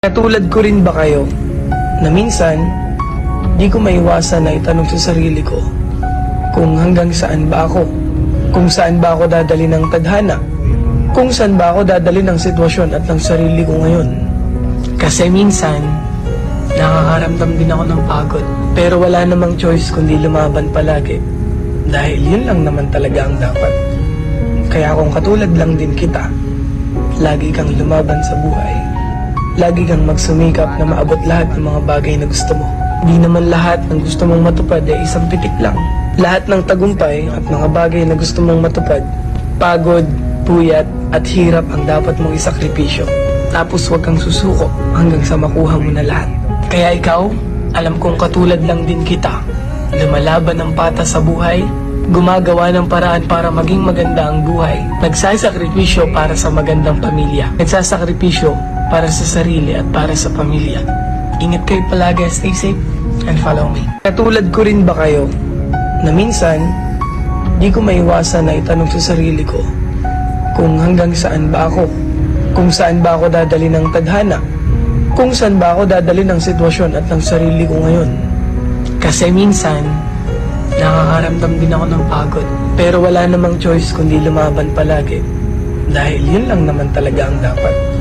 Katulad ko rin ba kayo na minsan di ko maiwasan na itanong sa sarili ko kung hanggang saan ba ako, kung saan ba ako dadali ng tadhana, kung saan ba ako dadali ng sitwasyon at ng sarili ko ngayon. Kasi minsan nakakaramdam din ako ng pagod, pero wala namang choice kundi lumaban palagi dahil yun lang naman talaga ang dapat. Kaya kung katulad lang din kita, lagi kang lumaban sa buhay. Lagi kang magsumikap na maabot lahat ng mga bagay na gusto mo. Di naman lahat ng gusto mong matupad ay isang pitik lang. Lahat ng tagumpay at mga bagay na gusto mong matupad, pagod, puyat at hirap ang dapat mong isakripisyo. Tapos huwag kang susuko hanggang sa makuha mo na lahat. Kaya ikaw, alam kong katulad lang din kita. Lumalaban ng patas sa buhay, gumagawa ng paraan para maging maganda ang buhay. Nagsasakripisyo para sa magandang pamilya. Nagsasakripisyo para sa sarili at para sa pamilya. Ingat kayo palagi, stay safe, and follow me. Katulad ko rin ba kayo na minsan di ko maiwasan na itanong sa sarili ko kung hanggang saan ba ako, kung saan ba ako dadali ng tadhana, kung saan ba ako dadali ng sitwasyon at ng sarili ko ngayon. Kasi minsan nakakaramdam din ako ng pagod, pero wala namang choice kundi lumaban palagi dahil yun lang naman talaga ang dapat.